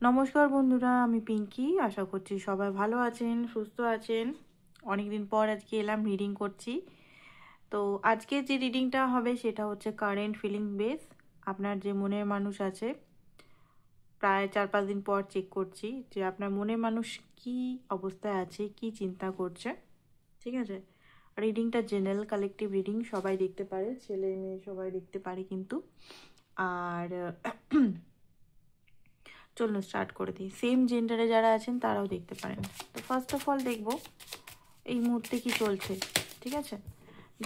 নমস্কার বন্ধুরা, আমি পিঙ্কি। আশা করছি সবাই ভালো আছেন, সুস্থ আছেন। অনেকদিন পর আজকে এলাম রিডিং করছি। তো আজকে যে রিডিংটা হবে সেটা হচ্ছে কারেন্ট ফিলিং বেস। আপনার যে মনের মানুষ আছে, প্রায় 4-5 দিন পর চেক করছি যে আপনার মনের মানুষ কি অবস্থায় আছে, কি চিন্তা করছে। ঠিক আছে, রিডিংটা জেনারেল কালেকটিভ রিডিং, সবাই দেখতে পারে, ছেলে মেয়ে সবাই দেখতে পারে কিন্তু। আর চলুন স্টার্ট করে দিই। সেম জেন্ডারে যারা আছেন তারাও দেখতে পারেন। তো ফার্স্ট অফ অল দেখব এই মুহূর্তে কি চলছে। ঠিক আছে,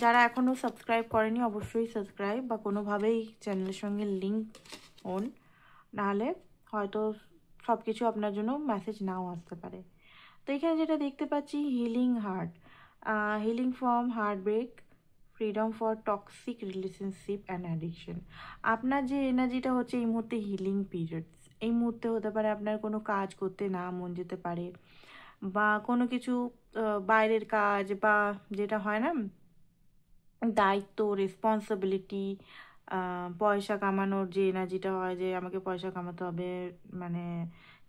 যারা এখনও সাবস্ক্রাইব করেনি অবশ্যই সাবস্ক্রাইব বা কোনোভাবেই চ্যানেলের সঙ্গে লিঙ্ক অন, নাহলে হয়তো সব কিছু আপনার জন্য মেসেজ নাও আসতে পারে। তো এখানে যেটা দেখতে পাচ্ছি, healing heart, healing from heart break, freedom for toxic relationship and addiction. আপনার যে এনার্জিটা হচ্ছে এই মুহূর্তে হিলিং পিরিয়ডস। এই মুহূর্তে হতে পারে আপনার কোনো কাজ করতে না মন যেতে পারে, বা কোনো কিছু বাইরের কাজ, বা যেটা হয় না দায়িত্ব, রেসপন্সিবিলিটি, পয়সা কামানোর যে এনার্জিটা হয় যে আমাকে পয়সা কামাতে হবে, মানে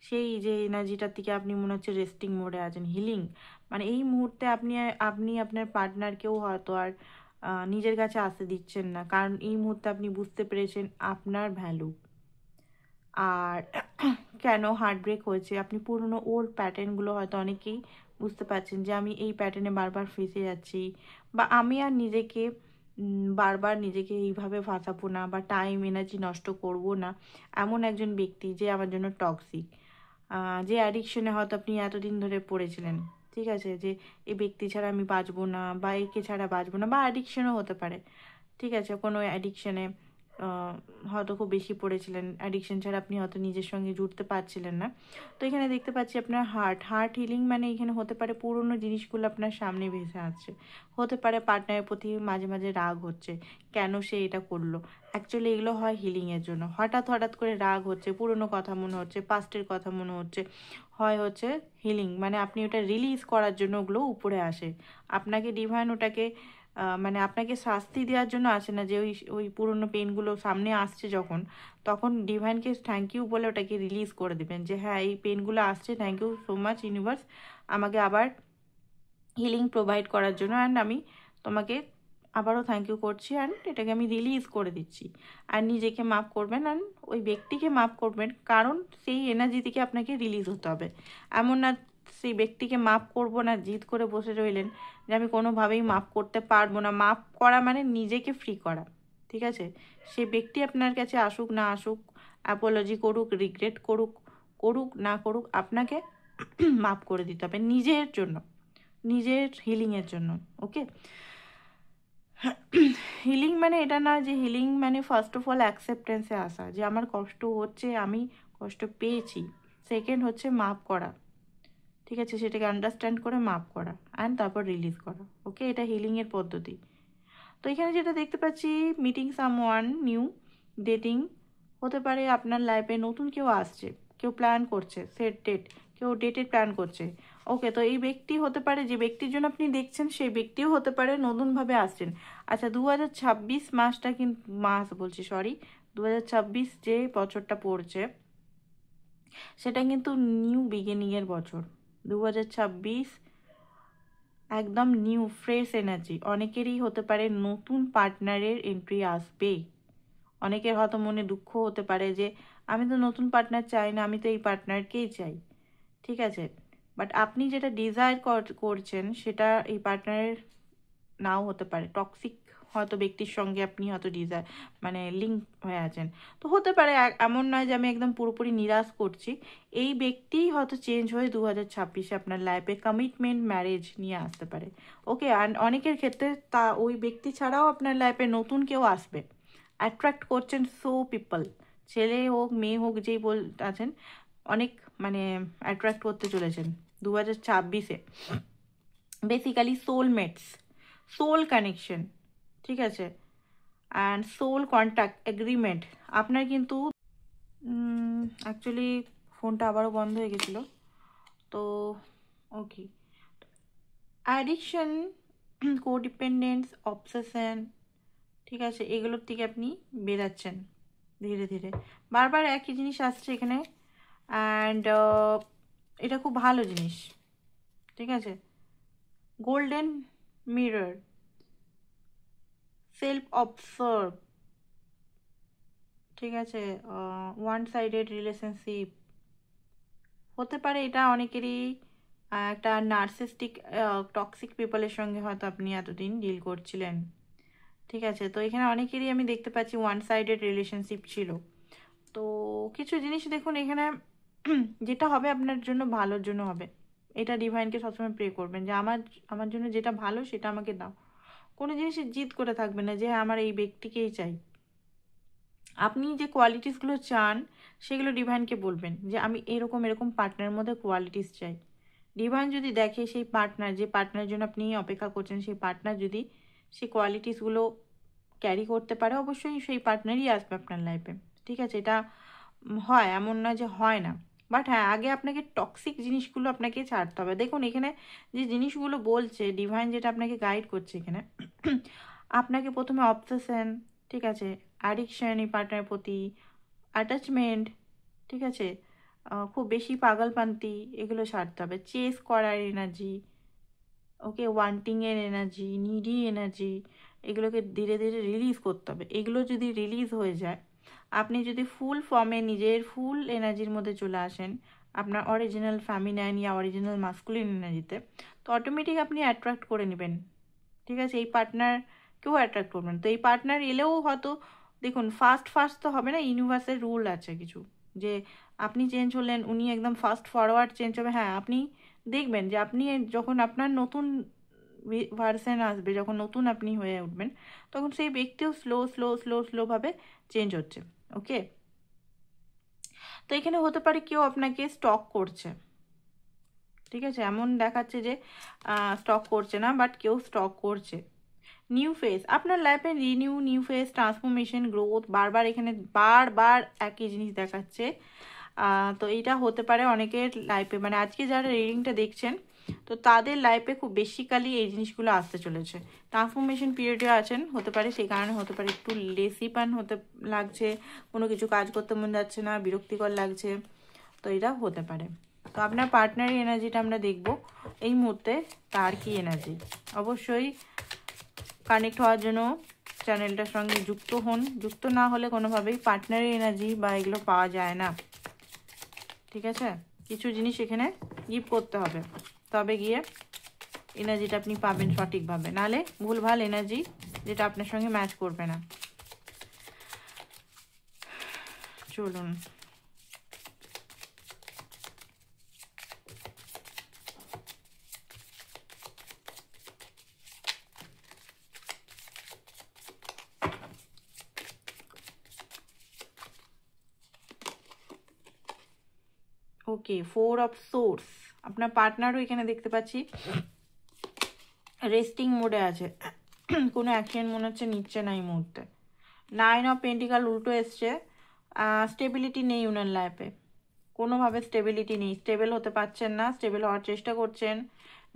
সেই যে এনার্জিটার থেকে আপনি মনে হচ্ছে রেস্টিং মোডে আছেন, হিলিং। মানে এই মুহূর্তে আপনি আপনি আপনার পার্টনারকেও হয়তো আর নিজের কাছে আসতে দিচ্ছেন না, কারণ এই মুহূর্তে আপনি বুঝতে পেরেছেন আপনার ভ্যালু। আর কেন হার্ট ব্রেক হয়েছে, আপনি পুরনো ওল্ড প্যাটার্নগুলো হয়তো অনেকেই বুঝতে পারছেন যে আমি এই প্যাটার্নে বারবার ফেঁসে যাচ্ছি, বা আমি আর নিজেকে বারবার নিজেকে এইভাবে ফাঁসাবো না, বা টাইম এনার্জি নষ্ট করব না এমন একজন ব্যক্তি যে আমার জন্য টক্সিক, যে অ্যাডিকশনে হয়তো আপনি এতদিন ধরে পড়েছিলেন। ঠিক আছে, যে এই ব্যক্তি ছাড়া আমি বাঁচবো না, বা একে ছাড়া বাঁচবো না, বা অ্যাডিকশনও হতে পারে। ঠিক আছে, কোনো অ্যাডিকশনে হয়তো খুব বেশি পড়েছিলেন, অ্যাডিকশন ছাড়া আপনি হয়তো নিজের সঙ্গে জুড়তে পারছিলেন না। তো এখানে দেখতে পাচ্ছি আপনার হার্ট হিলিং, মানে এখানে হতে পারে পুরনো জিনিসগুলো আপনার সামনে ভেসে আসছে। হতে পারে পার্টনারের প্রতি মাঝে মাঝে রাগ হচ্ছে, কেন সে এটা করলো। অ্যাকচুয়ালি এগুলো হয় হিলিংয়ের জন্য। হঠাৎ হঠাৎ করে রাগ হচ্ছে, পুরনো কথা মনে হচ্ছে, পাস্টের কথা মনে হচ্ছে, হয় হচ্ছে হিলিং, মানে আপনি ওটা রিলিজ করার জন্য ওগুলো উপরে আসে। আপনাকে ডিভাইন ওটাকে মানে আপনাকে শাস্তি দেওয়ার জন্য আসে না, যে ওই ওই পুরনো পেনগুলো সামনে আসছে যখন, তখন ডিভাইনকে থ্যাংক ইউ বলে ওটাকে রিলিজ করে দেবেন, যে হ্যাঁ এই পেনগুলো আসছে, thank you so much universe আমাকে আবার হিলিং প্রোভাইড করার জন্য, অ্যান্ড আমি তোমাকে আবারও থ্যাংক ইউ করছি, অ্যান্ড এটাকে আমি রিলিজ করে দিচ্ছি। আর নিজেকে মাফ করবেন, অ্যান্ড ওই ব্যক্তিকে মাফ করবেন, কারণ সেই এনার্জি থেকে আপনাকে রিলিজ হতে হবে। এমন না সেই ব্যক্তিকে মাফ করব না জিদ করে বসে রইলেন যে আমি কোনোভাবেই মাফ করতে পারবো না। মাফ করা মানে নিজেকে ফ্রি করা। ঠিক আছে, সে ব্যক্তি আপনার কাছে আসুক না আসুক, অ্যাপোলজি করুক, রিগ্রেট করুক, করুক না করুক, আপনাকে মাফ করে দিতে হবে নিজের জন্য, নিজের হিলিংয়ের জন্য। ওকে, হিলিং মানে এটা না যে হিলিং মানে ফার্স্ট অফ অল অ্যাকসেপ্টেন্সে আসা, যে আমার কষ্ট হচ্ছে, আমি কষ্ট পেয়েছি। সেকেন্ড হচ্ছে মাফ করা। ঠিক আছে, সেটাকে আন্ডারস্ট্যান্ড করে মাফ করা, অ্যান্ড তারপর রিলিজ করা। ওকে, এটা হিলিংয়ের পদ্ধতি। তো এখানে যেটা দেখতে পাচ্ছি, মিটিং সামওয়ান নিউ, ডেটিং, হতে পারে আপনার লাইফে নতুন কেউ আসছে, কেউ প্ল্যান করছে সেট ডেট, কেউ ডেটের প্ল্যান করছে। ওকে, তো এই ব্যক্তি হতে পারে, যে ব্যক্তির জন্য আপনি দেখছেন সেই ব্যক্তিও হতে পারে নতুনভাবে আসছেন। আচ্ছা, 2026 মাসটা কিন্তু, মাস বলছি সরি, 2026 যে বছরটা পড়ছে সেটা কিন্তু নিউ বিগিনিংয়ের বছর। 2026 একদম নিউ ফ্রেশ এনার্জি। অনেকেরই হতে পারে নতুন পার্টনারের এন্ট্রি আসবে। অনেকের হয়তো মনে দুঃখ হতে পারে যে আমি তো নতুন পার্টনার চাই না, আমি তো এই পার্টনারকেই চাই। ঠিক আছে, বাট আপনি যেটা ডিজায়ার করছেন সেটা এই পার্টনারের নাও হতে পারে, টক্সিক হয়তো ব্যক্তির সঙ্গে আপনি হয়তো মানে লিঙ্ক হয়ে আছেন। তো হতে পারে, এমন নয় যে আমি একদম পুরোপুরি নিরাশ করছি। এই ব্যক্তি হয়তো চেঞ্জ হয়ে 2026-এ আপনার লাইফে কমিটমেন্ট, ম্যারেজ নিয়ে আসতে পারে। ওকে, অ্যান্ড অনেকের ক্ষেত্রে তা ওই ব্যক্তি ছাড়াও আপনার লাইফে নতুন কেউ আসবে। অ্যাট্রাক্ট করছেন সো পিপল, ছেলে হোক মেয়ে হোক, যেই আছেন অনেক, মানে অ্যাট্রাক্ট করতে চলেছেন 2026-এ। Basically soulmates, soul connection. ঠিক আছে, অ্যান্ড সোল কন্ট্যাক্ট এগ্রিমেন্ট আপনার কিন্তু। অ্যাকচুয়ালি ফোনটা আবারও বন্ধ হয়ে গেছিলো। তো ওকে, অ্যাডিকশন, কোডিপেন্ডেন্স, অবসেশন, ঠিক আছে, এগুলোর থেকে আপনি বেরাচ্ছেন ধীরে ধীরে। বারবার একই জিনিস আসছে এখানে, অ্যান্ড এটা খুব ভালো জিনিস, ঠিক আছে। গোল্ডেন মিরর, সেলফ অবসার্ভ, ঠিক আছে। ওয়ান সাইডেড রিলেশনশিপ হতে পারে, এটা অনেকেরই একটা নার্সিস্টিক টক্সিক পিপলের সঙ্গে হয়তো আপনি এতদিন ডিল করছিলেন, ঠিক আছে। তো এখানে অনেকেরই আমি দেখতে পাচ্ছি ওয়ান সাইডেড রিলেশনশিপ ছিল। তো কিছু জিনিস দেখুন এখানে যেটা হবে আপনার জন্য ভালোর জন্য হবে, এটা ডিভাইনকে সবসময় প্রে করবেন যে আমার জন্য যেটা ভালো সেটা আমাকে দাও। কোনো জিনিসে জিদ করে থাকবেন না যে হ্যাঁ আমার এই ব্যক্তিকেই চাই। আপনি যে কোয়ালিটিসগুলো চান সেগুলো ডিভাইনকে বলবেন যে আমি এরকম এরকম পার্টনারের মধ্যে কোয়ালিটিস চাই। ডিভাইন যদি দেখে সেই পার্টনার, যে পার্টনারের জন্য আপনি অপেক্ষা করছেন, সেই পার্টনার যদি সেই কোয়ালিটিসগুলো ক্যারি করতে পারে, অবশ্যই সেই পার্টনারই আসবে আপনার লাইফে, ঠিক আছে। এটা হয়, এমন না যে হয় না, বাট হ্যাঁ আগে আপনাকে টক্সিক জিনিসগুলো আপনাকে ছাড়তে হবে। দেখুন এখানে যে জিনিসগুলো বলছে ডিভাইন, যেটা আপনাকে গাইড করছে এখানে, আপনাকে প্রথমে অবসেশন, ঠিক আছে, অ্যাডিকশন এই পার্টনারের প্রতি, অ্যাটাচমেন্ট, ঠিক আছে, খুব বেশি পাগলপান্তি, এগুলো ছাড়তে হবে। চেস করার এনার্জি, ওকে, ওয়ান্টিংয়ের এনার্জি, নিডি এনার্জি, এগুলোকে ধীরে ধীরে রিলিজ করতে হবে। এগুলো যদি রিলিজ হয়ে যায়, আপনি যদি ফুল ফর্মে নিজের ফুল এনার্জির মধ্যে চলে আসেন, আপনার অরিজিনাল ফ্যামিনাইন ইয়া অরিজিনাল মাস্কুলিন এনার্জিতে, তো অটোমেটিক আপনি অ্যাট্রাক্ট করে নেবেন, ঠিক আছে। এই পার্টনারকেও অ্যাট্রাক্ট করবেন। তো এই পার্টনার এলেও হয়তো দেখুন ফার্স্ট ফার্স্ট তো হবে না, ইউনিভার্সের রুল আছে কিছু, যে আপনি চেঞ্জ হলেন উনি একদম ফাস্ট ফরওয়ার্ড চেঞ্জ হবে। হ্যাঁ আপনি দেখবেন যে আপনি যখন আপনার নতুন ভার্সন আসবে, যখন নতুন আপনি হয়ে উঠবেন, তখন সেই ব্যক্তিও স্লো স্লো স্লো স্লোভাবে চেঞ্জ হচ্ছে, ওকে। তো এখানে হতে পারে কেউ আপনাকে স্টক করছে, ঠিক আছে। এমন দেখাচ্ছে যে স্টক করছে না, বাট কেউ স্টক করছে। নিউ ফেস, আপনার লাইফে renew, new face, transformation, growth, বারবার এখানে বারবার একই জিনিস দেখাচ্ছে। তো এইটা হতে পারে অনেকের লাইফে, মানে আজকে যারা রিডিংটা দেখছেন তো তাদের লাইফে খুব বেসিক্যালি এই জিনিসগুলো আসতে চলেছে। ট্রান্সফরমেশন পিরিয়ডে আছেন, হতে পারে সেই কারণে হতে পারে একটু লেসিপান হতে লাগছে, কোনো কিছু কাজ করতে মন যাচ্ছে না, বিরক্তিকর লাগছে, তো এটা হতে পারে। তো আপনার পার্টনারের এনার্জিটা আমরা দেখব এই মুহূর্তে, তার কি এনার্জি। অবশ্যই কানেক্ট হওয়ার জন্য চ্যানেলটার সঙ্গে যুক্ত হন, যুক্ত না হলে কোনোভাবেই পার্টনারের এনার্জি বা এগুলো পাওয়া যায় না, ঠিক আছে। কিছু জিনিস এখানে গিভ করতে হবে, তবে গিয়ে এনার্জিটা আপনি পাবেন সঠিকভাবে, নাহলে ভুলভাল এনার্জি যেটা আপনার সঙ্গে ম্যাচ করবে না। চলুন ওকে, 4 অফ সোর্স, আপনার পার্টনারও এখানে দেখতে পাচ্ছি রেস্টিং মোডে আছে, কোনো অ্যাকশন মনে হচ্ছে নিচ্ছে না এই মুহূর্তে। 9 অফ পেন্টিকাল উল্টো এসছে, স্টেবিলিটি নেই ওনার লাইফে, কোনোভাবে স্টেবিলিটি নেই, স্টেবল হতে পারছেন না, স্টেবল হওয়ার চেষ্টা করছেন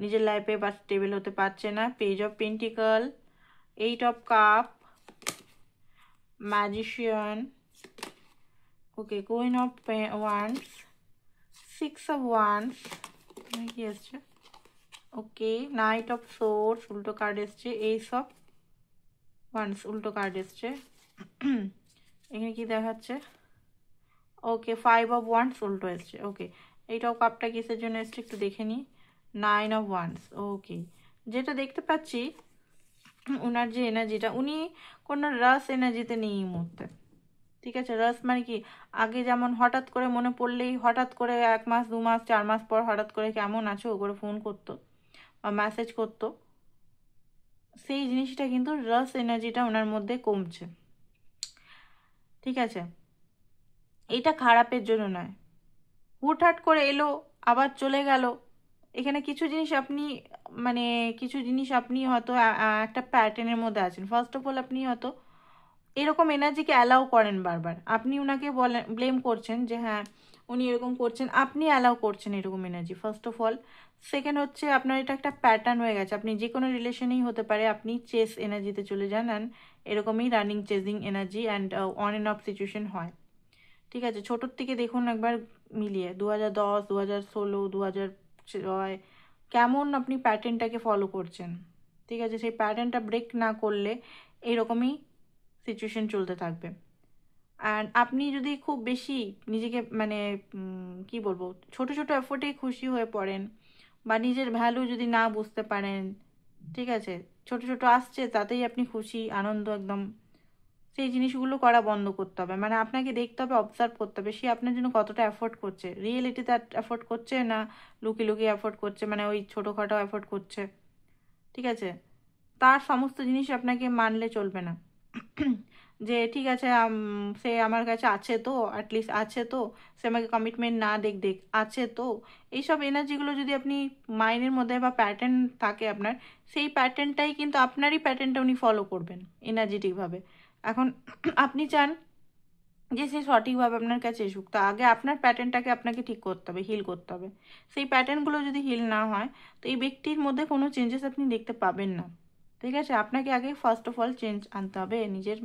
নিজের লাইফে বা স্টেবল হতে পারছে না। Page of pentacle, 8 of cup, magician, okay, queen of wands, 6 of wands, কি আসছে, ওকে, নাইট অফ সোর্স উল্টো কার্ড এসছে, এইস অফ ওয়ান্ডস উল্টো কার্ড এসছে, এখানে কি দেখাচ্ছে, ওকে, 5 অফ ওয়ান্ডস উল্টো এসছে, ওকে। এইটাও কাপটা কিসের জন্য এসছে একটু দেখে নিই, 9 অফ ওয়ান্ডস, ওকে। যেটা দেখতে পাচ্ছি ওনার যে এনার্জিটা, উনি কোনো রাস এনার্জিতে নেই এই মুহূর্তে, ঠিক আছে। রাস মানে কি, আগে যেমন হঠাৎ করে মনে পড়লেই, হঠাৎ করে 1 মাস 2 মাস 4 মাস পর হঠাৎ করে কেমন আছো করে ফোন করতো বা মেসেজ করতো, সেই জিনিসটা কিন্তু রাস এনার্জিটা ওনার মধ্যে কমছে, ঠিক আছে। এটা খারাপের জন্য নয়, হুটহাট করে এলো আবার চলে গেল। এখানে কিছু জিনিস আপনি, মানে কিছু জিনিস আপনি হয়তো একটা প্যাটার্নের মধ্যে আছেন। ফার্স্ট অফ অল আপনি হয়তো এরকম এনার্জিকে অ্যালাউ করেন বারবার, আপনি ওনাকে বলেন, ব্লেম করছেন যে হ্যাঁ উনি এরকম করছেন, আপনি অ্যালাউ করছেন এরকম energy, first of all. Second হচ্ছে আপনার এটা একটা প্যাটার্ন হয়ে গেছে, আপনি যে কোনো রিলেশনেই হতে পারে আপনি চেস এনার্জিতে চলে যান, অ্যান্ড এরকমই running chasing energy and on and of situation হয়, ঠিক আছে, ছোটোর থেকে দেখুন একবার মিলিয়ে 2010, 2016, 2006 কেমন আপনি প্যাটার্নটাকে ফলো করছেন। ঠিক আছে, সেই প্যাটার্নটা ব্রেক না করলে এইরকমই সিচুয়েশন চলতে থাকবে। অ্যান্ড আপনি যদি খুব বেশি নিজেকে মানে কি বলবো, ছোট ছোট এফোর্টেই খুশি হয়ে পড়েন বা নিজের ভ্যালু যদি না বুঝতে পারেন, ঠিক আছে, ছোট ছোট আসছে তাতেই আপনি খুশি আনন্দ একদম, সেই জিনিসগুলো করা বন্ধ করতে হবে। মানে আপনাকে দেখতে হবে, অবজার্ভ করতে হবে সে আপনার জন্য কতটা এফোর্ট করছে, রিয়েলিটিতে এফোর্ট করছে না লুকিয়ে লুকিয়ে এফোর্ট করছে, মানে ওই ছোটোখাটো এফোর্ট করছে। ঠিক আছে, তার সমস্ত জিনিস আপনাকে মানলে চলবে না। যে ঠিক আছে সে আমার কাছে আছে তো, অ্যাটলিস্ট আছে তো, সে আমাকে কমিটমেন্ট না দেখ আছে তো, এইসব এনার্জিগুলো যদি আপনি মাইন্ডের মধ্যে বা প্যাটার্ন থাকে আপনার, সেই প্যাটার্নটাই কিন্তু আপনারই প্যাটার্নটা উনি ফলো করবেন এনার্জেটিকভাবে। এখন আপনি চান যে সে সঠিকভাবে আপনার কাছে এসুক, তা আগে আপনার প্যাটার্নটাকে আপনাকে ঠিক করতে হবে, হিল করতে হবে। সেই প্যাটার্নগুলো যদি হিল না হয় তো এই ব্যক্তির মধ্যে কোনো চেঞ্জেস আপনি দেখতে পাবেন না। ঠিক আছে, আপনাকে আগে ফার্স্ট অফ অল চেঞ্জ আনতে হবে, নিজের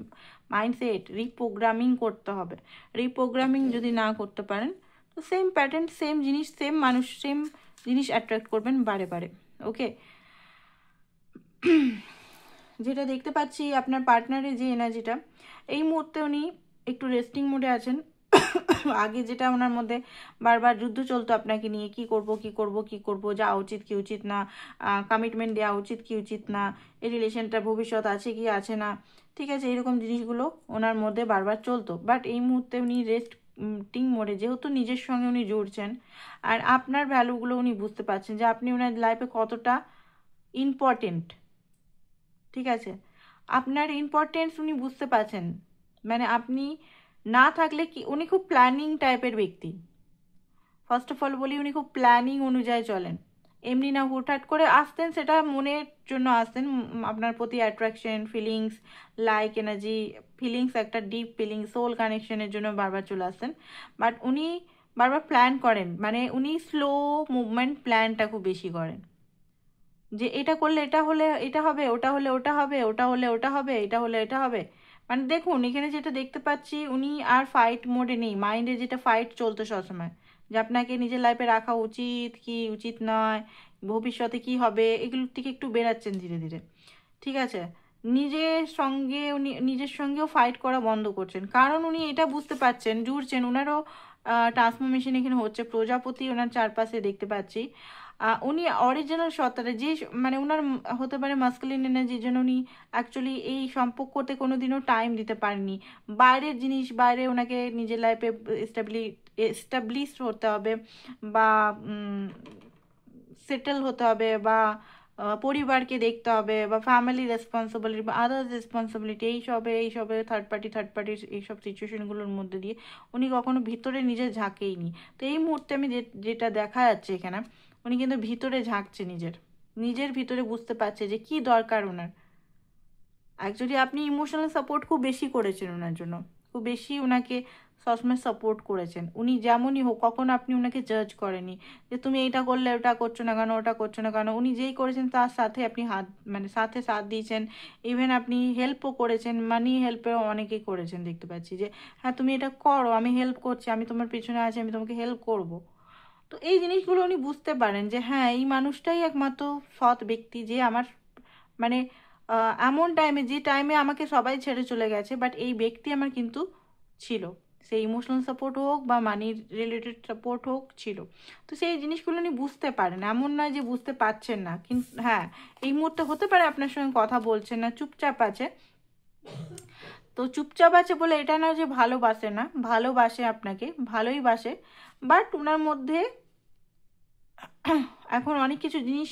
মাইন্ডসেট রিপ্রোগ্রামিং করতে হবে। রিপ্রোগ্রামিং যদি না করতে পারেন তো সেম প্যাটার্ন, সেম জিনিস, সেম মানুষ, সেম জিনিস অ্যাট্রাক্ট করবেন বারে বারে। ওকে, যেটা দেখতে পাচ্ছি আপনার পার্টনারের যে এনার্জিটা, এই মুহূর্তে উনি একটু রেস্টিং মোডে আছেন। আগে যেটা ওনার মধ্যে বারবার যুদ্ধ চলতো আপনাকে নিয়ে, কি করব কি করব কি করব, যাওয়া উচিত কি উচিত না, কমিটমেন্ট দেওয়া উচিত কি উচিত না, এই রিলেশনটা ভবিষ্যৎ আছে কি আছে না, ঠিক আছে, এরকম জিনিসগুলো ওনার মধ্যে বারবার চলতো। বাট এই মুহূর্তে উনি রেস্টিং মোডে, যেহেতু নিজের সঙ্গে উনি জুড়ছেন আর আপনার ভ্যালুগুলো উনি বুঝতে পারছেন যে আপনি ওনার লাইফে কতটা ইম্পর্টেন্ট। ঠিক আছে, আপনার ইম্পর্টেন্স উনি বুঝতে পারছেন, মানে আপনি না থাকলে কি, উনি খুব প্ল্যানিং টাইপের ব্যক্তি। ফার্স্ট অফ অল বলি, উনি খুব প্ল্যানিং অনুযায়ী চলেন, এমনি না হুটহাট করে আসতেন, সেটা মনের জন্য আসতেন, আপনার প্রতি attraction, feelings, like energy, feelings, একটা ডিপ ফিলিং, সোল কানেকশনের জন্য বারবার চলে আসতেন। বাট উনি বারবার প্ল্যান করেন, মানে উনি স্লো মুভমেন্ট প্ল্যানটা খুব বেশি করেন, যে এটা করলে এটা হলে এটা হবে, ওটা হলে ওটা হবে, ওটা হলে ওটা হবে, এটা হলে এটা হবে। মানে দেখুন এখানে যেটা দেখতে পাচ্ছি, উনি আর ফাইট মোডে নেই, মাইন্ডে যেটা ফাইট চলতো সবসময়, যে আপনাকে নিজের লাইফে রাখা উচিত কি উচিত নয়, ভবিষ্যতে কি হবে, এগুলোর থেকে একটু বেরাচ্ছেন ধীরে ধীরে। ঠিক আছে, নিজের সঙ্গেও ফাইট করা বন্ধ করছেন, কারণ উনি এটা বুঝতে পারছেন, জুড়ছেন, ওনারও ট্রান্সফরমেশন এখানে হচ্ছে, প্রজাপতি ওনার চারপাশে দেখতে পাচ্ছি। উনি অরিজিনাল সত্তাটা যে, মানে ওনার হতে পারে মাস্কুলিন এনার্জির জন্য উনি অ্যাকচুয়ালি এই সম্পর্কতে কোনো দিনও টাইম দিতে পারেননি, বাইরের জিনিস, বাইরে ওনাকে নিজের লাইফে এস্টাবলিশ হতে হবে বা সেটেল হতে হবে বা পরিবারকে দেখতে হবে বা ফ্যামিলি রেসপন্সিবিলিটি বা আদার্স রেসপন্সিবিলিটি, এইসবে থার্ড পার্টির এইসব সিচুয়েশনগুলোর মধ্যে দিয়ে উনি কখনো ভিতরে নিজে ঝাঁকেইনি। তো এই মুহূর্তে আমি যেটা দেখা যাচ্ছে এখানে, উনি কিন্তু ভিতরে ঝাঁকছে, নিজের ভিতরে বুঝতে পারছে যে কি দরকার ওনার। অ্যাকচুয়ালি আপনি ইমোশনাল সাপোর্ট খুব বেশি করেছেন ওনার জন্য, খুব বেশি ওনাকে সবসময় সাপোর্ট করেছেন। উনি যেমনই হোক, কখনো আপনি ওনাকে জাজ করেনি যে তুমি এইটা করলে ওটা করছো না কেন, ওটা করছো না কেন। উনি যেই করেছেন তার সাথে আপনি সাথ দিয়েছেন, ইভেন আপনি হেল্পও করেছেন, মানি হেল্পেও অনেকেই করেছেন, দেখতে পাচ্ছি যে হ্যাঁ তুমি এটা করো, আমি হেল্প করছি, আমি তোমার পেছনে আছি, আমি তোমাকে হেল্প করব। তো এই জিনিসগুলো উনি বুঝতে পারেন যে হ্যাঁ এই মানুষটাই একমাত্র সৎ ব্যক্তি, যে আমার মানে এমন টাইমে, যে টাইমে আমাকে সবাই ছেড়ে চলে গেছে, বাট এই ব্যক্তি আমার কিন্তু ছিল, সেই ইমোশনাল সাপোর্ট হোক বা মানি রিলেটেড সাপোর্ট হোক ছিল। তো সেই জিনিসগুলো উনি বুঝতে পারেন, এমন নয় যে বুঝতে পারছেন না, কিন্তু হ্যাঁ এই মুহূর্তে হতে পারে আপনার সঙ্গে কথা বলছেন না, চুপচাপ আছে। তো চুপচাপ আছে বলে এটা না যে ভালোবাসে না, ভালোবাসে, আপনাকে ভালোই বাসে, বাট ওনার মধ্যে এখন অনেক কিছু জিনিস,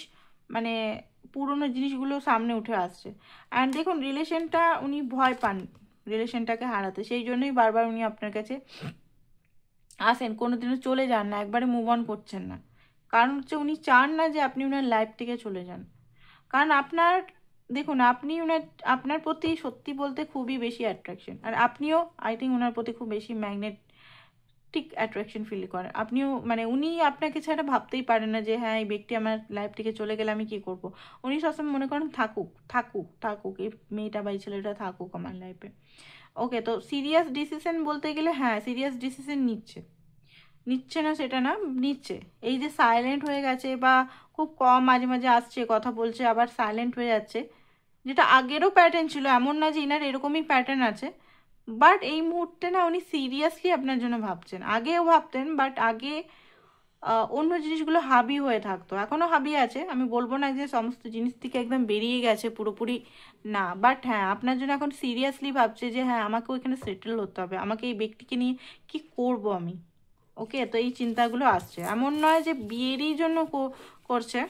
মানে পুরনো জিনিসগুলো সামনে উঠে আসছে। অ্যান্ড দেখুন রিলেশনটা উনি ভয় পান রিলেশনটাকে হারাতে, সেই জন্যই বারবার উনি আপনার কাছে আসেন, কোনোদিনও চলে যান না, একবারে মুভ অন করছেন না। কারণ হচ্ছে উনি চান না যে আপনি ওনার লাইফ থেকে চলে যান, কারণ দেখুন আপনি আপনার প্রতি সত্যি বলতে খুবই বেশি অ্যাট্রাকশন, আর আপনিও আই থিঙ্ক ওনার প্রতি খুব বেশি ম্যাগনেটিক অ্যাট্রাকশন ফিল করেন। আপনিও, মানে উনি আপনাকে ছাড়া ভাবতেই পারেন না যে হ্যাঁ এই ব্যক্তি আমার লাইফ থেকে চলে গেলে আমি কী করব। উনি সবসময় মনে করেন থাকুক থাকুক থাকুক, এই মেয়েটা বা এই ছেলেটা থাকুক আমার লাইফে। ওকে, তো সিরিয়াস ডিসিশন বলতে গেলে হ্যাঁ সিরিয়াস ডিসিশন নিচ্ছে না সেটা না, নিচ্ছে। এই যে সাইলেন্ট হয়ে গেছে বা খুব কম মাঝে মাঝে আসছে কথা বলছে আবার সাইলেন্ট হয়ে যাচ্ছে, যেটা আগেরও প্যাটার্ন ছিল, এমন না যে ইনার এরকমই প্যাটার্ন আছে, বাট এই মুহূর্তে না উনি সিরিয়াসলি আপনার জন্য ভাবছেন। আগেও ভাবতেন, বাট আগে অন্য জিনিসগুলো হাবি হয়ে থাকতো, এখনও হাবি আছে, আমি বলবো না যে সমস্ত জিনিস থেকে একদম বেরিয়ে গেছে পুরোপুরি না, বাট হ্যাঁ আপনার জন্য এখন সিরিয়াসলি ভাবছে যে হ্যাঁ আমাকে ওইখানে সেটেল হতে হবে, আমাকে এই ব্যক্তিকে নিয়ে কি করব আমি। ওকে, তো এই চিন্তাগুলো আসছে, এমন নয় যে বিয়েরই জন্য করছে,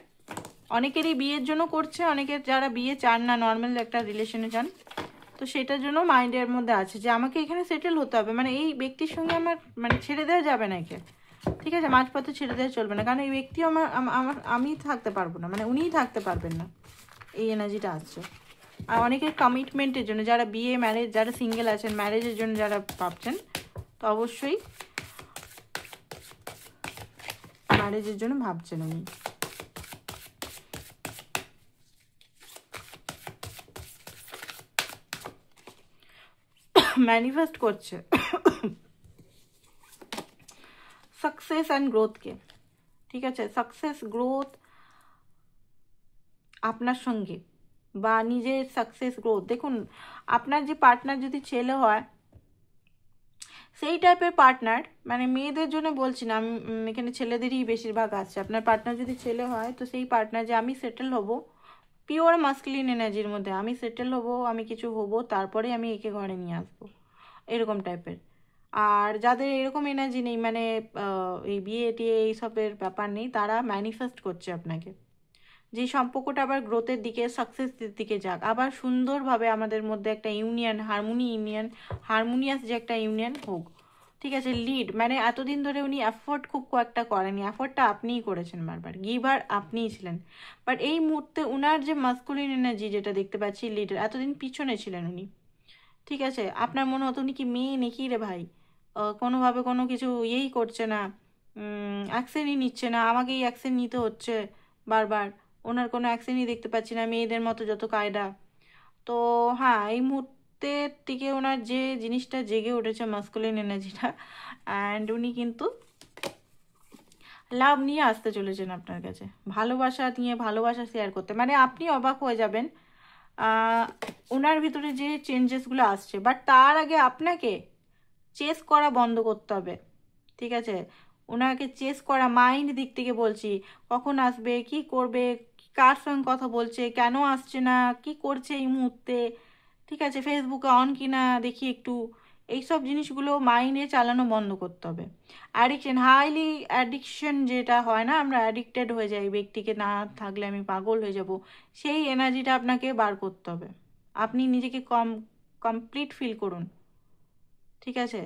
অনেকেরই বিয়ের জন্য করছে, অনেকের যারা বিয়ে চান না নর্মাল একটা রিলেশনে চান, তো সেটার জন্য মাইন্ডের মধ্যে আছে যে আমাকে এখানে সেটেল হতে হবে, মানে এই ব্যক্তির সঙ্গে আমার মানে ছেড়ে দেওয়া যাবে না একে, ঠিক আছে, মাঝপথে ছেড়ে দেওয়া চলবে না, কারণ এই ব্যক্তিও আমি থাকতে পারবো না, মানে উনিই থাকতে পারবেন না, এই এনার্জিটা আসছে। আর অনেকের কমিটমেন্টের জন্য, যারা বিয়ে ম্যারেজ, যারা সিঙ্গেল আছেন ম্যারেজের জন্য যারা ভাবছেন, তো অবশ্যই ম্যারেজের জন্য ভাবছেন উনি। ম্যানিফেস্ট করছে সাকসেস অ্যান্ড গ্রোথকে, ঠিক আছে, সাকসেস গ্রোথ আপনার সঙ্গে বা নিজের সাকসেস গ্রোথ। দেখুন আপনার যে পার্টনার যদি ছেলে হয়, সেই টাইপের পার্টনার, মানে মেয়েদের জন্য বলছি না আমি, এখানে ছেলেদেরই বেশিরভাগ আসছে, আপনার পার্টনার যদি ছেলে হয় তো সেই পার্টনার যে আমি সেটেল হব, পিওর মাস্কুলিন এনার্জির মধ্যে আমি সেটেল হব, আমি কিছু হব, তারপরে আমি একে ঘরে নিয়ে আসবো, এরকম টাইপের। আর যাদের এরকম এনার্জি নেই, মানে এই বিয়ে টিয়ে এইসবের ব্যাপার নেই, তারা ম্যানিফেস্ট করছে আপনাকে যে সম্পর্কটা আবার গ্রোথের দিকে, সাকসেসের দিকে যাক, আবার সুন্দরভাবে আমাদের মধ্যে একটা ইউনিয়ন, হারমোনিয়াস যে একটা ইউনিয়ন হোক, ঠিক আছে। লিড মানে এতদিন ধরে উনি এফোর্ট খুব কয়েকটা করেনি, এফোর্টটা আপনিই করেছেন, বারবার গিভার আপনিই ছিলেন, বাট এই মুহূর্তে উনার যে মাস্কুলিন এনার্জি যেটা দেখতে পাচ্ছি লিডার, এতদিন পিছনে ছিলেন উনি, ঠিক আছে। আপনার মনে হতো উনি কি মেয়ে নাকি রে ভাই, কোনোভাবে কোনো কিছু ইয়েই করছে না, অ্যাকশনই নিচ্ছে না, আমাকেই অ্যাকশন নিতে হচ্ছে বারবার, ওনার কোনো অ্যাকশনই দেখতে পাচ্ছি না, মেয়েদের মতো যত কায়দা। তো হ্যাঁ এই মুহূর্তের থেকে ওনার যে জিনিসটা জেগে উঠেছে মাস্কুলিন এনার্জিটা, অ্যান্ড উনি কিন্তু লাভ নিয়ে আসতে চলেছেন আপনার কাছে, ভালোবাসা নিয়ে, ভালোবাসা শেয়ার করতে, মানে আপনি অবাক হয়ে যাবেন ওনার ভিতরে যে চেঞ্জেসগুলো আসছে, বাট তার আগে আপনাকে চেস করা বন্ধ করতে হবে, ঠিক আছে। ওনাকে চেস করা, মাইন্ড দিক থেকে বলছি, কখন আসবে, কি করবে, কার সঙ্গে কথা বলছে, কেন আসছে না, কি করছে এই মুহূর্তে, ঠিক আছে, ফেসবুকে অন কিনা দেখি একটু, এইসব জিনিসগুলো মাইন্ডে চালানো বন্ধ করতে হবে। অ্যাডিকশন, হাইলি অ্যাডিকশন যেটা হয় না, আমরা অ্যাডিক্টেড হয়ে যাই, ব্যক্তিকে না থাকলে আমি পাগল হয়ে যাব, সেই এনার্জিটা আপনাকে বার করতে হবে। আপনি নিজেকে কমপ্লিট ফিল করুন, ঠিক আছে,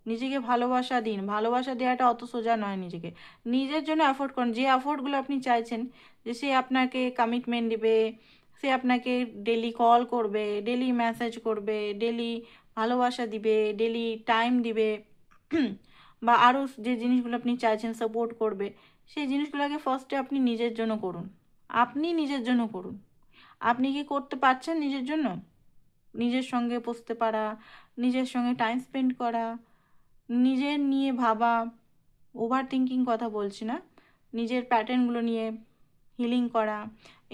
নিজেকে ভালোবাসা দিন, ভালোবাসা দেওয়াটা অত সোজা নয়, নিজেকে নিজের জন্য অ্যাফোর্ড করুন, যে অ্যাফোর্ডগুলো আপনি চাইছেন, যে সে আপনাকে কমিটমেন্ট দেবে, সে আপনাকে ডেলি কল করবে, ডেলি মেসেজ করবে, ডেলি ভালোবাসা দিবে, ডেলি টাইম দিবে, বা আরও যে জিনিসগুলো আপনি চাইছেন সাপোর্ট করবে, সেই জিনিসগুলোকে ফার্স্টে আপনি নিজের জন্য করুন, আপনি নিজের জন্য করুন। আপনি কি করতে পারছেন নিজের জন্য? নিজের সঙ্গে বসতে পারা, নিজের সঙ্গে টাইম স্পেন্ড করা, নিজের নিয়ে ভাবা, ওভার থিঙ্কিং কথা বলছি না, নিজের প্যাটার্নগুলো নিয়ে হিলিং করা,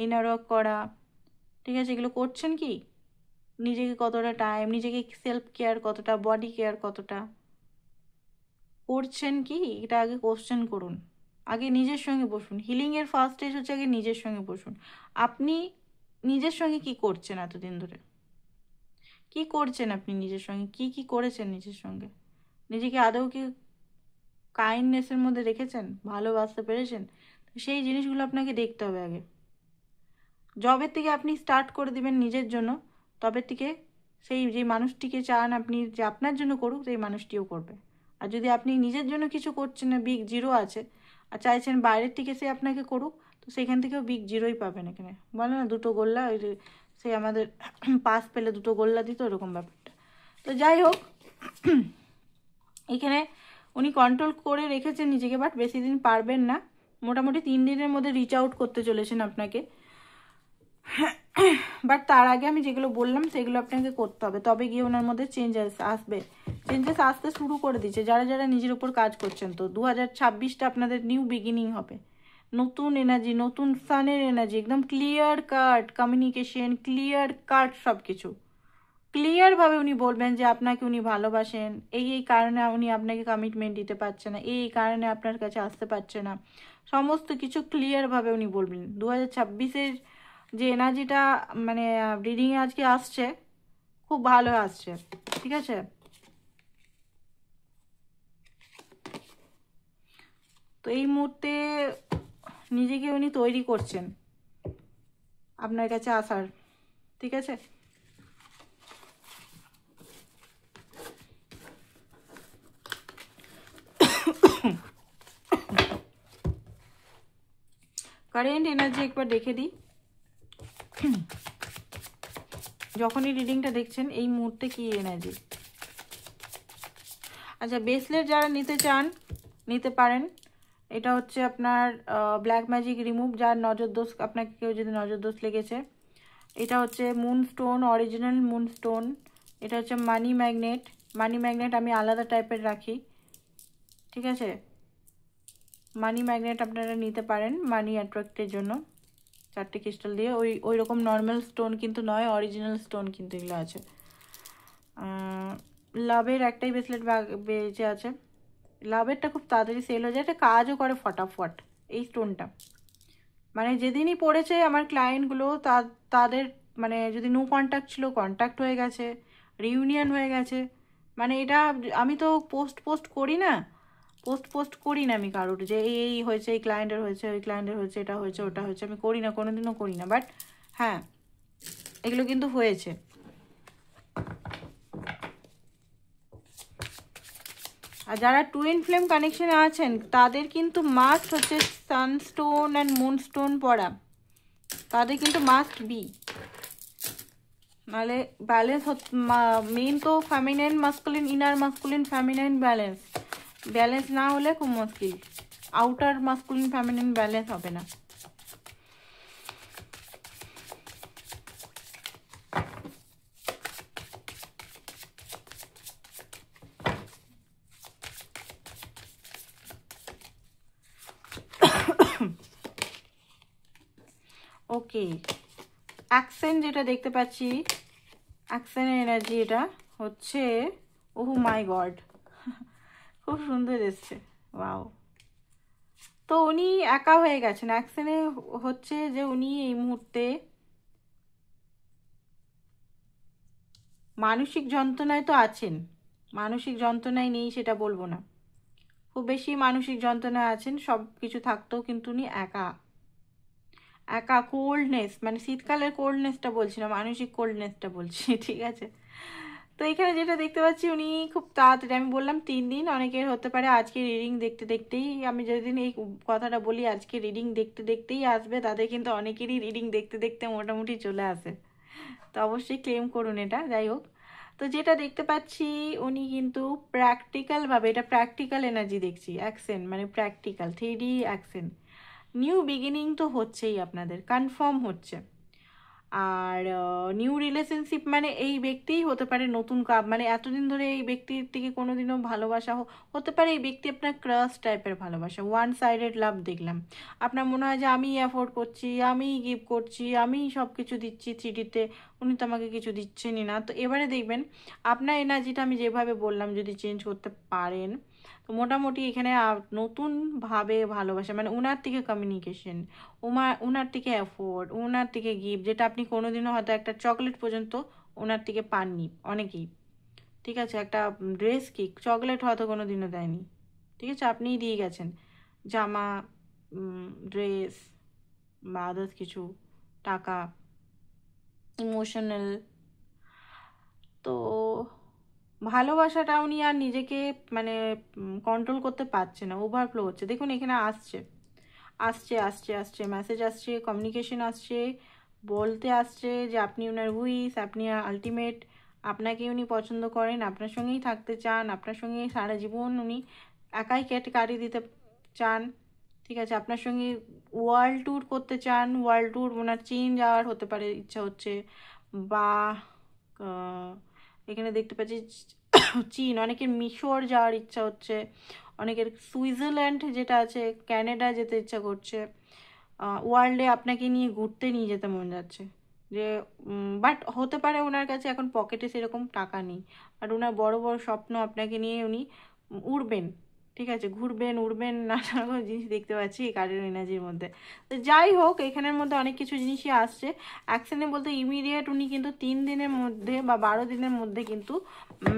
ইনার ওয়ার্ক করা, ঠিক আছে, এগুলো করছেন কি? নিজেকে কতটা টাইম, নিজেকে সেলফ কেয়ার কতটা, বডি কেয়ার কতটা করছেন কি, এটা আগে কোশ্চেন করুন, আগে নিজের সঙ্গে বসুন। হিলিংয়ের ফার্স্ট স্টেজ হচ্ছে আগে নিজের সঙ্গে বসুন। আপনি নিজের সঙ্গে কি করছেন এতদিন ধরে, কি করছেন আপনি নিজের সঙ্গে, কি করেছেন নিজের সঙ্গে, নিজেকে আদৌ কি কাইন্ডনেসের মধ্যে রেখেছেন, ভালোবাসতে পেরেছেন? সেই জিনিসগুলো আপনাকে দেখতে হবে আগে। জবের থেকে আপনি স্টার্ট করে দিবেন নিজের জন্য, তবে থেকে সেই যে মানুষটিকে চান আপনি যে আপনার জন্য করুক, সেই মানুষটিও করবে। আর যদি আপনি নিজের জন্য কিছু করছেন না, বিগ জিরো আছে, আর চাইছেন বাইরের থেকে সে আপনাকে করুক, তো সেখান থেকেও বিগ জিরোই পাবেন। এখানে বলে না দুটো গোল্লা, ওই যে সে আমাদের পাস পেলে দুটো গোল্লা দিত, ওরকম ব্যাপারটা। তো যাই হোক, এখানে উনি কন্ট্রোল করে রেখেছেন নিজেকে, বাট বেশি দিন পারবেন না, মোটামুটি 3 দিনের মধ্যে রিচ আউট করতে চলেছেন আপনাকে। বাট তার আগে আমি যেগুলো বললাম সেগুলো আপনাকে করতে হবে, তবে গিয়ে ওনার মধ্যে চেঞ্জেস আসবে। চেঞ্জেস আসতে শুরু করে দিচ্ছে যারা যারা নিজের উপর কাজ করছেন। তো 2026টা আপনাদের নিউ বিগিনিং হবে, নতুন এনার্জি, নতুন সানের এনার্জি, একদম clear cut communication, clear cut সব কিছু ক্লিয়ারভাবে উনি বলবেন যে আপনাকে উনি ভালোবাসেন, এই কারণে উনি আপনাকে কমিটমেন্ট দিতে পারছে না, এই কারণে আপনার কাছে আসতে পারছে না, সমস্ত কিছু ক্লিয়ারভাবে উনি বলবেন। 2026-এর যে এনার্জিটা মানে রিডিংয়ে আজকে আসছে খুব ভালো আসছে, ঠিক আছে। তো এই মুহূর্তে নিজেকে উনি তৈরি করছেন আপনার কাছে আসার, ঠিক আছে। কারেন্ট এনার্জি একবার দেখে দিই। যখনই রিডিংটা দেখছেন এই মুহূর্তে কি এনার্জি। আচ্ছা, ব্রেসলেট যারা নিতে চান নিতে পারেন। এটা হচ্ছে আপনার ব্ল্যাক ম্যাজিক রিমুভ, যার নজর দোষ, আপনাকে কেউ যদি নজর দোষ লেগেছে। এটা হচ্ছে moon stone, original moon stone. এটা হচ্ছে মানি ম্যাগনেট। মানি ম্যাগনেট আমি আলাদা টাইপের রাখি, ঠিক আছে। মানি ম্যাগনেট আপনারা নিতে পারেন মানি অ্যাট্রাক্টের জন্য, 4টে ক্রিস্টাল দিয়ে। ওই রকম নর্মাল স্টোন কিন্তু নয়, অরিজিনাল স্টোন কিন্তু এগুলো আছে। লাভের একটাই ব্রেসলেট বেঁচে আছে। লাভেরটা খুব তাড়াতাড়ি সেল হয়ে যায়, এটা কাজও করে ফটাফট। এই স্টোনটা মানে যেদিনই পড়েছে আমার ক্লায়েন্টগুলো তাদের মানে যদি নো কন্ট্যাক্ট ছিল কন্ট্যাক্ট হয়ে গেছে, রিউনিয়ন হয়ে গেছে। মানে এটা আমি তো পোস্ট করি না, পোস্ট করি না আমি কারোর যে এই হয়েছে, এই ক্লায়েন্টের হয়েছে, ওই ক্লায়েন্টের হয়েছে, এটা হয়েছে, ওটা হয়েছে, আমি করি না, কোনোদিনও করি না। বাট হ্যাঁ, এগুলো কিন্তু হয়েছে। আর যারা টুইন ফ্লেম কানেকশনে আছেন তাদের কিন্তু মাস্ট হচ্ছে সানস্টোন অ্যান্ড মুনস্টোন পড়া, তাদের কিন্তু মাস্ট বি। নাহলে ব্যালেন্স মেন তো feminine masculine, inner masculine feminine balance না হলে খুব মুশকিল। আউটার মাস্কুলিন ফ্যামিনাইন ব্যালেন্স হবে না। ওকে, অ্যাকসেন্ট যেটা দেখতে পাচ্ছি, অ্যাকসেন্টের এনার্জি এটা হচ্ছে, ওহ মাই গড, খুব সুন্দর এসছে, ওয়াও। তো উনি একা হয়ে গেছেন। অ্যাকসেন্টে হচ্ছে যে উনি এই মুহূর্তে মানসিক যন্ত্রণায় তো আছেন, মানসিক যন্ত্রণায় নেই সেটা বলবো না, খুব বেশি মানসিক যন্ত্রণায় আছেন, সব কিছু থাকতেও কিন্তু উনি একা একা। কোল্ডনেস মানে শীতকালের কোল্ডনেসটা বলছি না, মানসিক কোল্ডনেসটা বলছি, ঠিক আছে। তো এখানে যেটা দেখতে পাচ্ছি উনি খুব তাড়াতাড়ি, আমি বললাম 3 দিন, অনেকের হতে পারে আজকে রিডিং দেখতে দেখতেই, আমি যেদিন এই কথাটা বলি আজকে রিডিং দেখতে দেখতেই আসবে, তাদের কিন্তু অনেকেরই রিডিং দেখতে দেখতে মোটামুটি চলে আসে। তো অবশ্যই ক্লেম করুন এটা। যাই হোক, তো যেটা দেখতে পাচ্ছি উনি কিন্তু প্র্যাকটিক্যালভাবে, এটা প্র্যাকটিক্যাল এনার্জি দেখছি, অ্যাকসেন্ট মানে practical 3D accent. New beginning তো হচ্ছেই, আপনাদের কনফার্ম হচ্ছে। আর নিউ রিলেশনশিপ মানে এই ব্যক্তিই হতে পারে নতুন মানে এতদিন ধরে এই ব্যক্তির থেকে কোনোদিনও ভালোবাসা হতে পারে, এই ব্যক্তি আপনার ক্রাশ টাইপের ভালোবাসা, ওয়ান সাইডেড লাভ দেখলাম। আপনার মনে হয় যে আমি অ্যাফোর্ড করছি, আমি গিভ করছি, আমি সব কিছু দিচ্ছি 3Dতে, উনি তো আমাকে কিছু দিচ্ছেনই না। তো এবারে দেখবেন আপনার এনার্জিটা আমি যেভাবে বললাম যদি চেঞ্জ করতে পারেন, তো মোটামুটি এখানে নতুনভাবে ভালোবাসা মানে ওনার থেকে কমিউনিকেশন, ওনার থেকে অ্যাফোর্ড, ওনার থেকে গিফট, যেটা আপনি কোনোদিনও হয়তো একটা চকলেট পর্যন্ত ওনার থেকে পাননি অনেকেই, ঠিক আছে। একটা ড্রেস কি চকলেট হয়তো কোনোদিনও দেয়নি, ঠিক আছে, আপনিই দিয়ে গেছেন জামা, ড্রেস বা আদার্স কিছু, টাকা, ইমোশনাল। তো ভালোবাসাটা উনি আর নিজেকে মানে কন্ট্রোল করতে পারছে না, ওভারফ্লো হচ্ছে। দেখুন এখানে আসছে আসছে আসছে আসছে মেসেজ আসছে, কমিউনিকেশন আসছে, বলতে আসছে যে আপনি ওনার হুইস, আপনি আলটিমেট, আপনাকে উনি পছন্দ করেন, আপনার সঙ্গেই থাকতে চান, আপনার সঙ্গেই সারা জীবন উনি একাই কাটিয়ে দিতে চান, ঠিক আছে, আপনার সঙ্গে ওয়ার্ল্ড ট্যুর করতে চান, ওয়ার্ল্ড ট্যুর ওনার চীন যাওয়ার হতে পারে ইচ্ছা হচ্ছে, বা এখানে দেখতে পাচ্ছি চীন, অনেকের মিশর যাওয়ার ইচ্ছা হচ্ছে, অনেকের সুইজারল্যান্ড যেটা আছে, ক্যানাডা যেতে ইচ্ছা করছে, ওয়ার্ল্ডে আপনাকে নিয়ে ঘুরতে নিয়ে যেতে মন যাচ্ছে যে, বাট হতে পারে ওনার কাছে এখন পকেটে সেরকম টাকা নেই, আর ওনার বড় বড় স্বপ্ন আপনাকে নিয়ে উনি উড়বেন, ঠিক আছে, ঘুরবেন উড়বেন নানা রকম জিনিস দেখতে পাচ্ছি এই কার্ডের এনার্জির মধ্যে। তো যাই হোক, এখানের মধ্যে অনেক কিছু জিনিসই আসছে অ্যাকশনে বলতে ইমিডিয়েট উনি কিন্তু 3 দিনের মধ্যে বা 12 দিনের মধ্যে কিন্তু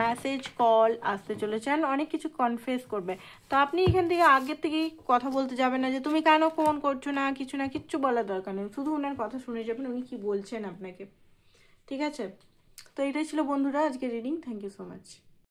মেসেজ কল আসতে চলেছেন, অনেক কিছু কনফেস করবে। তো আপনি এখান থেকে আগের থেকেই কথা বলতে যাবেন না যে তুমি কেন ফোন করছো না, কিছু না, কিচ্ছু বলার দরকার নেই, শুধু ওনার কথা শুনে যাবেন উনি কি বলছেন আপনাকে, ঠিক আছে। তো এটাই ছিল বন্ধুরা আজকে reading, thank you so much.